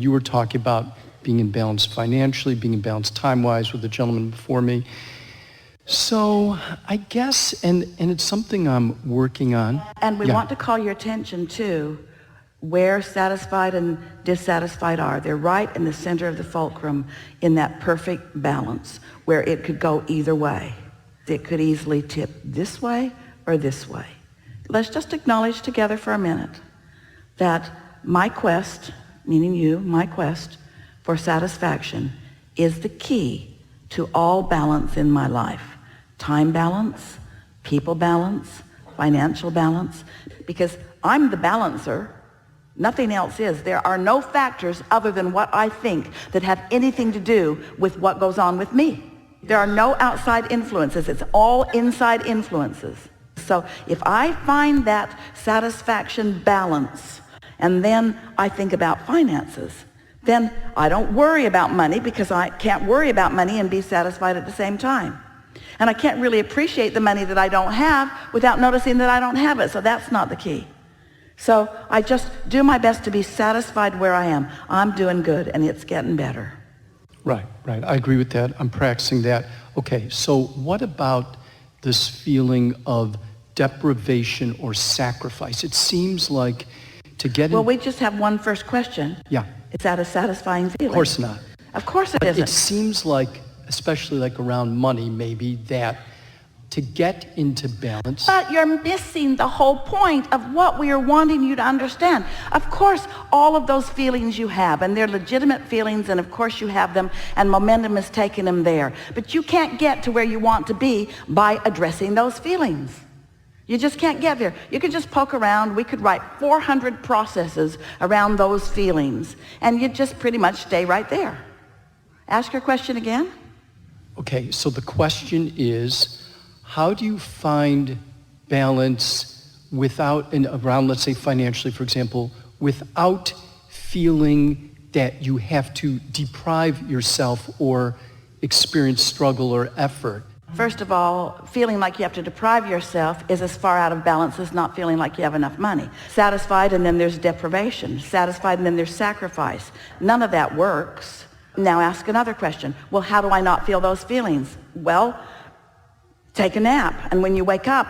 You were talking about being in balance financially, being in balance time-wise with the gentleman before me. So I guess, and it's something I'm working on. And we want to call your attention to where satisfied and dissatisfied are. They're right in the center of the fulcrum in that perfect balance where it could go either way. It could easily tip this way or this way. Let's just acknowledge together for a minute that my quest, meaning you, my quest for satisfaction is the key to all balance in my life. Time balance, people balance, financial balance, because I'm the balancer. Nothing else is. There are no factors other than what I think that have anything to do with what goes on with me. There are no outside influences. It's all inside influences. So if I find that satisfaction balance, and then I think about finances, then I don't worry about money because I can't worry about money and be satisfied at the same time. And I can't really appreciate the money that I don't have without noticing that I don't have it. So that's not the key. So I just do my best to be satisfied where I am. I'm doing good and it's getting better. Right. I agree with that. I'm practicing that. Okay, so what about this feeling of deprivation or sacrifice? It seems like to get Well, we just have one first question. Yeah. Is that a satisfying feeling? Of course not. Of course it But isn't. it seems like, especially like around money maybe, that to get into balance. But you're missing the whole point of what we are wanting you to understand. Of course, all of those feelings you have, and they're legitimate feelings, and of course you have them, and momentum is taking them there. But you can't get to where you want to be by addressing those feelings. You just can't get there. You could just poke around. We could write 400 processes around those feelings, and you'd just pretty much stay right there. Ask your question again. Okay, so the question is, how do you find balance without, and around, let's say financially, for example, without feeling that you have to deprive yourself or experience struggle or effort? First of all, feeling like you have to deprive yourself is as far out of balance as not feeling like you have enough money. Satisfied, and then there's deprivation. Satisfied, and then there's sacrifice. None of that works. Now ask another question. Well, how do I not feel those feelings? Well, take a nap, and when you wake up,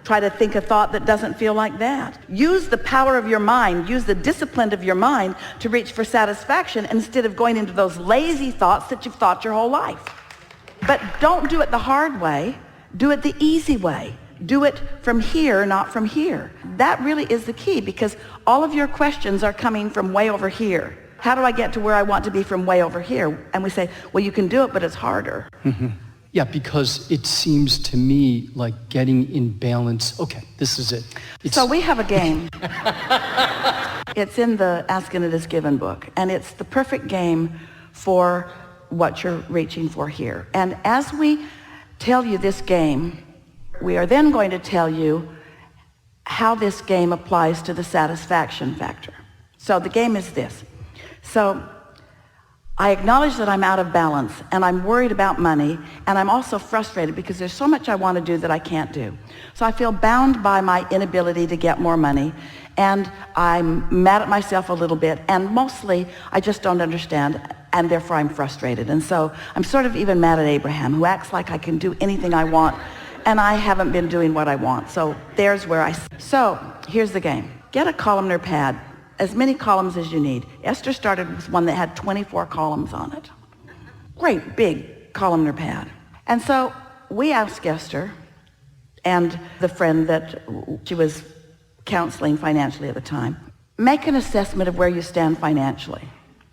try to think a thought that doesn't feel like that. Use the power of your mind, use the discipline of your mind to reach for satisfaction instead of going into those lazy thoughts that you've thought your whole life. But don't do it the hard way, do it the easy way. Do it from here, not from here. That really is the key, because all of your questions are coming from way over here. How do I get to where I want to be from way over here? And we say, well, you can do it, but it's harder. Mm-hmm. Yeah, because it seems to me like getting in balance. Okay, this is it. So we have a game. It's in the Ask and It Is Given book, and it's the perfect game for what you're reaching for here. And as we tell you this game, we are then going to tell you how this game applies to the satisfaction factor. So the game is this. So I acknowledge that I'm out of balance, and I'm worried about money, and I'm also frustrated because there's so much I want to do that I can't do. So I feel bound by my inability to get more money, and I'm mad at myself a little bit, and mostly I just don't understand, and therefore I'm frustrated. And so I'm sort of even mad at Abraham, who acts like I can do anything I want, and I haven't been doing what I want. So there's where So here's the game. Get a columnar pad, as many columns as you need. Esther started with one that had 24 columns on it. Great big columnar pad. And so we asked Esther and the friend that she was counseling financially at the time, make an assessment of where you stand financially.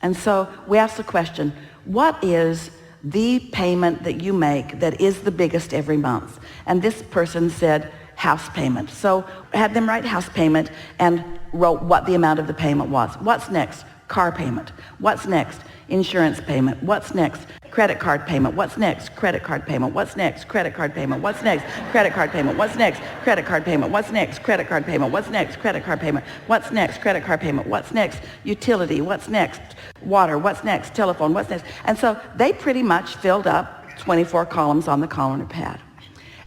And so we asked the question, what is the payment that you make that is the biggest every month? And this person said house payment. So I had them write house payment and wrote what the amount of the payment was. What's next? Car payment. What's next? Insurance payment. What's next? Credit card payment. What's next? Credit card payment. What's next? Credit card payment. What's next? Credit card payment. What's next? Credit card payment. What's next? Credit card payment. What's next? Credit card payment. What's next? Credit card payment. What's next? Utility. What's next? Water. What's next? Telephone. What's next? And so they pretty much filled up 24 columns on the columnar pad.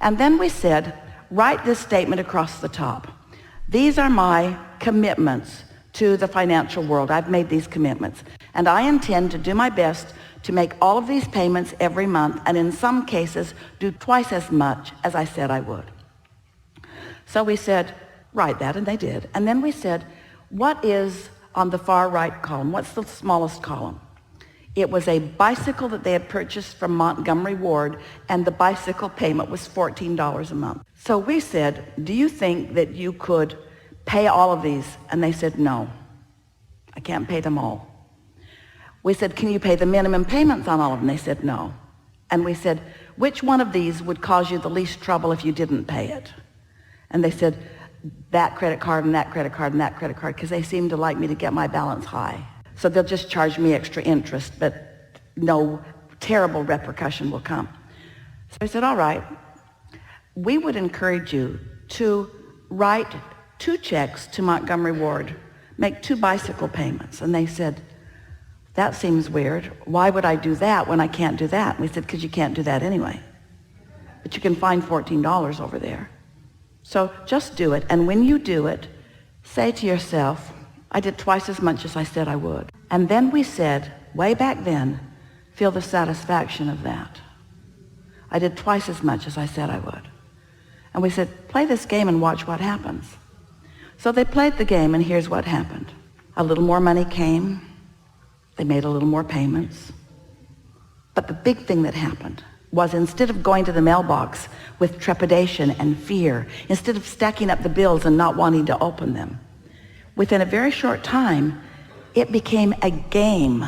And then we said, write this statement across the top. These are my commitments to the financial world. I've made these commitments, and I intend to do my best to make all of these payments every month, and in some cases do twice as much as I said I would. So we said, write that, and they did. And then we said, what is on the far right column? What's the smallest column? It was a bicycle that they had purchased from Montgomery Ward, and the bicycle payment was $14 a month. So we said, do you think that you could pay all of these? And they said, no, I can't pay them all. We said, can you pay the minimum payments on all of them? They said, no. And we said, which one of these would cause you the least trouble if you didn't pay it? And they said, that credit card and that credit card and that credit card, because they seem to like me to get my balance high. So they'll just charge me extra interest, but no terrible repercussion will come. So I said, all right, we would encourage you to write 2 checks to Montgomery Ward, make 2 bicycle payments. And they said, that seems weird. Why would I do that when I can't do that? And we said, because you can't do that anyway. But you can find $14 over there. So just do it. And when you do it, say to yourself, I did twice as much as I said I would. And then we said, way back then, feel the satisfaction of that. I did twice as much as I said I would. And we said, play this game and watch what happens. So they played the game, and here's what happened. A little more money came. They made a little more payments. But the big thing that happened was, instead of going to the mailbox with trepidation and fear, instead of stacking up the bills and not wanting to open them, within a very short time, it became a game.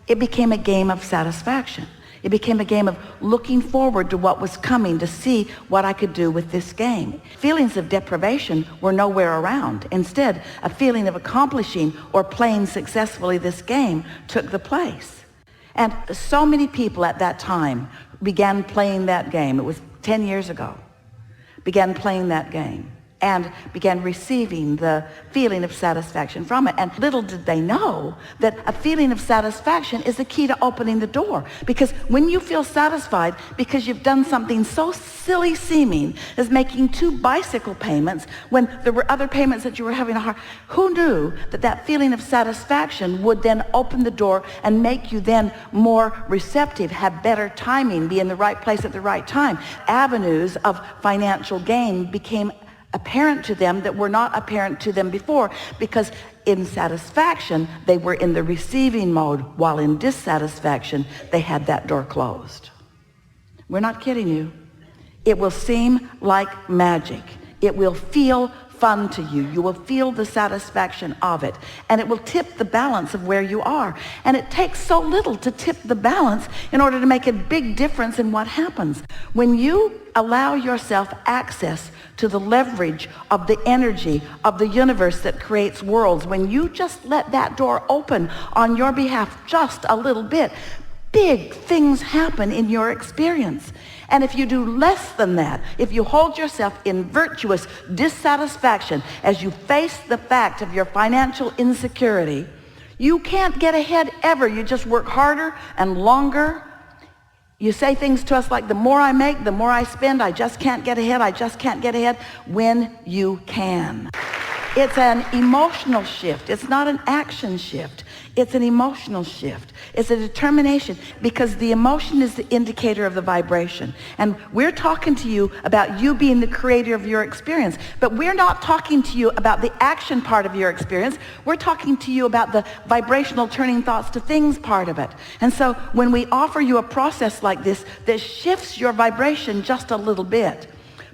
It became a game of satisfaction. It became a game of looking forward to what was coming, to see what I could do with this game. Feelings of deprivation were nowhere around. Instead, a feeling of accomplishing or playing successfully this game took the place. And so many people at that time began playing that game. It was 10 years ago. Began playing that game and began receiving the feeling of satisfaction from it. And little did they know that a feeling of satisfaction is the key to opening the door. Because when you feel satisfied because you've done something so silly seeming as making 2 bicycle payments when there were other payments that you were having a hard, who knew that that feeling of satisfaction would then open the door and make you then more receptive, have better timing, be in the right place at the right time. Avenues of financial gain became apparent to them that were not apparent to them before, because in satisfaction they were in the receiving mode, while in dissatisfaction they had that door closed. We're not kidding you. It will seem like magic. It will feel fun to you. You will feel the satisfaction of it, and it will tip the balance of where you are. And it takes so little to tip the balance in order to make a big difference in what happens. When you allow yourself access to the leverage of the energy of the universe that creates worlds, when you just let that door open on your behalf just a little bit, big things happen in your experience. And if you do less than that, if you hold yourself in virtuous dissatisfaction as you face the fact of your financial insecurity, you can't get ahead ever. You just work harder and longer. You say things to us like, the more I make, the more I spend, I just can't get ahead, I just can't get ahead, when you can. It's an emotional shift. It's not an action shift. It's an emotional shift. It's a determination, because the emotion is the indicator of the vibration. And we're talking to you about you being the creator of your experience, but we're not talking to you about the action part of your experience. We're talking to you about the vibrational turning thoughts to things part of it. And so when we offer you a process like this that shifts your vibration just a little bit,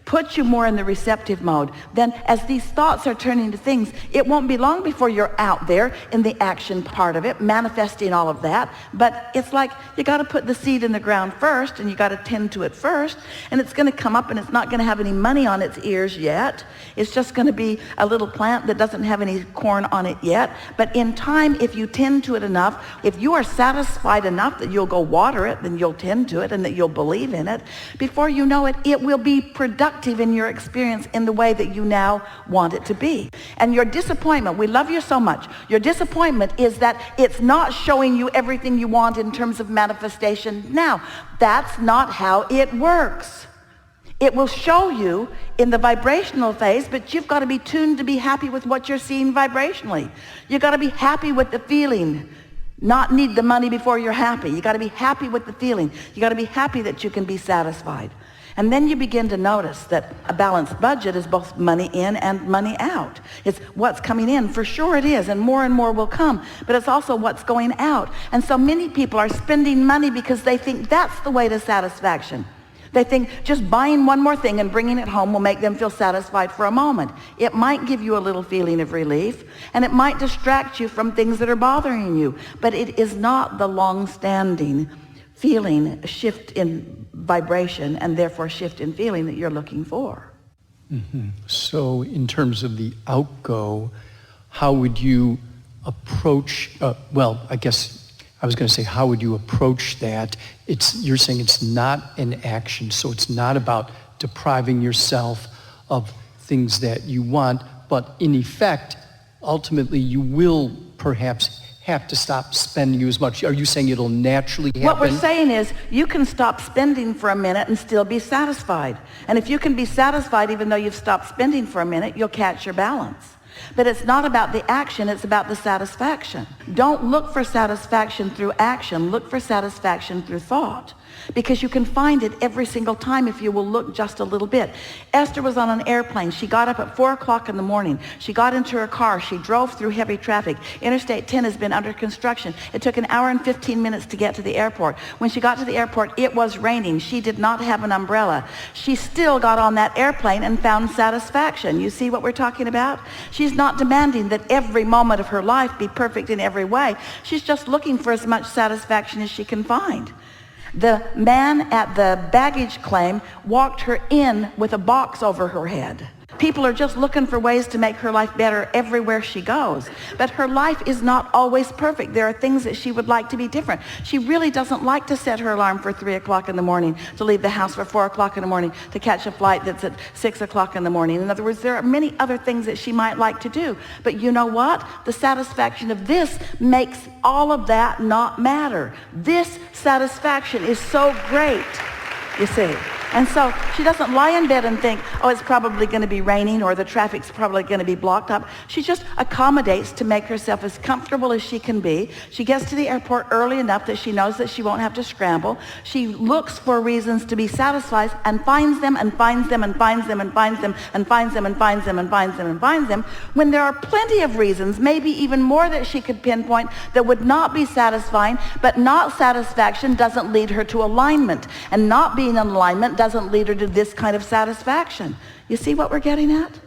puts you more in the receptive mode, then as these thoughts are turning to things, it won't be long before you're out there in the action part of it, manifesting all of that. But it's like you got to put the seed in the ground first, and you got to tend to it first, and it's going to come up, and it's not going to have any money on its ears yet. It's just going to be a little plant that doesn't have any corn on it yet. But in time, if you tend to it enough, if you are satisfied enough that you'll go water it, then you'll tend to it and that you'll believe in it. Before you know it, it will be productive in your experience in the way that you now want it to be. And your disappointment, we love you so much, your disappointment is that it's not showing you everything you want in terms of manifestation now. That's not how it works. It will show you in the vibrational phase, but you've got to be tuned to be happy with what you're seeing vibrationally. You've got to be happy with the feeling, not need the money before you're happy. You've got to be happy with the feeling. You've got to be happy that you can be satisfied. And then you begin to notice that a balanced budget is both money in and money out. It's what's coming in, for sure it is, and more will come, but it's also what's going out. And so many people are spending money because they think that's the way to satisfaction. They think just buying one more thing and bringing it home will make them feel satisfied for a moment. It might give you a little feeling of relief, and it might distract you from things that are bothering you, but it is not the long-standing feeling, shift in vibration, and therefore shift in feeling that you're looking for. Mm-hmm. So in terms of the outgo, how would you approach, I guess I was going to say, how would you approach that? You're saying it's not an action, so it's not about depriving yourself of things that you want, but in effect, ultimately you will perhaps have to stop spending as much. Are you saying it'll naturally happen? What we're saying is you can stop spending for a minute and still be satisfied. And if you can be satisfied even though you've stopped spending for a minute, you'll catch your balance. But it's not about the action, it's about the satisfaction. Don't look for satisfaction through action, look for satisfaction through thought. Because you can find it every single time if you will look just a little bit. Esther was on an airplane. She got up at 4 o'clock in the morning. She got into her car. She drove through heavy traffic. Interstate 10 has been under construction. It took 1 hour and 15 minutes to get to the airport. When she got to the airport, it was raining. She did not have an umbrella. She still got on that airplane and found satisfaction. You see what we're talking about? She's not demanding that every moment of her life be perfect in every way. She's just looking for as much satisfaction as she can find. The man at the baggage claim walked her in with a box over her head. People are just looking for ways to make her life better everywhere she goes. But her life is not always perfect. There are things that she would like to be different. She really doesn't like to set her alarm for 3 o'clock in the morning, to leave the house for 4 o'clock in the morning, to catch a flight that's at 6 o'clock in the morning. In other words, there are many other things that she might like to do. But you know what? The satisfaction of this makes all of that not matter. This satisfaction is so great, you see. And so she doesn't lie in bed and think, oh, it's probably going to be raining or the traffic's probably going to be blocked up. She just accommodates to make herself as comfortable as she can be. She gets to the airport early enough that she knows that she won't have to scramble. She looks for reasons to be satisfied and finds them and finds them and finds them and finds them and finds them and finds them and finds them and finds them, when there are plenty of reasons, maybe even more that she could pinpoint, that would not be satisfying, but not satisfaction doesn't lead her to alignment, and not being in alignment doesn't lead her to this kind of satisfaction. You see what we're getting at?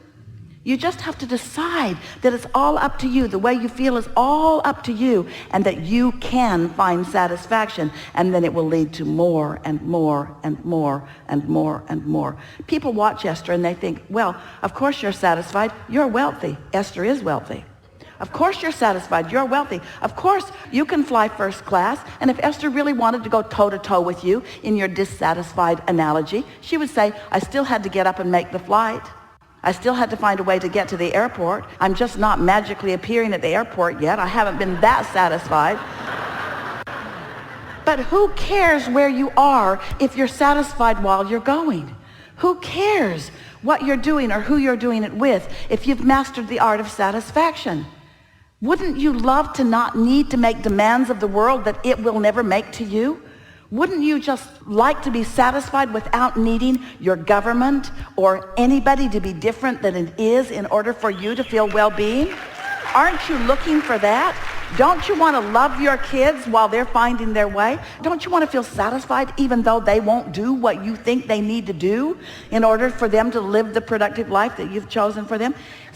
You just have to decide that it's all up to you. The way you feel is all up to you, and that you can find satisfaction, and then it will lead to more and more and more and more and more. People watch Esther and they think, well, of course you're satisfied. You're wealthy. Esther is wealthy. Of course you're satisfied. You're wealthy. Of course you can fly first class. And if Esther really wanted to go toe-to-toe with you in your dissatisfied analogy, she would say, I still had to get up and make the flight. I still had to find a way to get to the airport. I'm just not magically appearing at the airport yet. I haven't been that satisfied. But who cares where you are if you're satisfied while you're going? Who cares what you're doing or who you're doing it with if you've mastered the art of satisfaction? Wouldn't you love to not need to make demands of the world that it will never make to you? Wouldn't you just like to be satisfied without needing your government or anybody to be different than it is in order for you to feel well-being? Aren't you looking for that? Don't you want to love your kids while they're finding their way? Don't you want to feel satisfied even though they won't do what you think they need to do in order for them to live the productive life that you've chosen for them?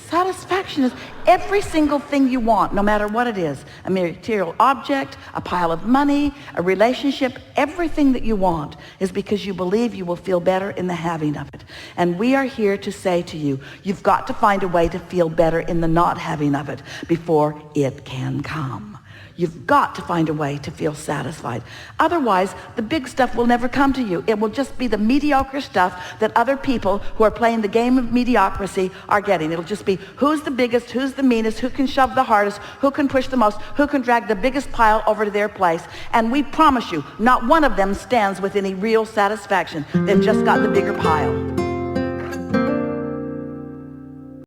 Satisfaction is every single thing you want, no matter what it is. A material object, a pile of money, a relationship, everything that you want is because you believe you will feel better in the having of it. And we are here to say to you, you've got to find a way to feel better in the not having of it before it can come. You've got to find a way to feel satisfied. Otherwise, the big stuff will never come to you. It will just be the mediocre stuff that other people who are playing the game of mediocrity are getting. It'll just be who's the biggest, who's the meanest, who can shove the hardest, who can push the most, who can drag the biggest pile over to their place. And we promise you, not one of them stands with any real satisfaction. They've just got the bigger pile.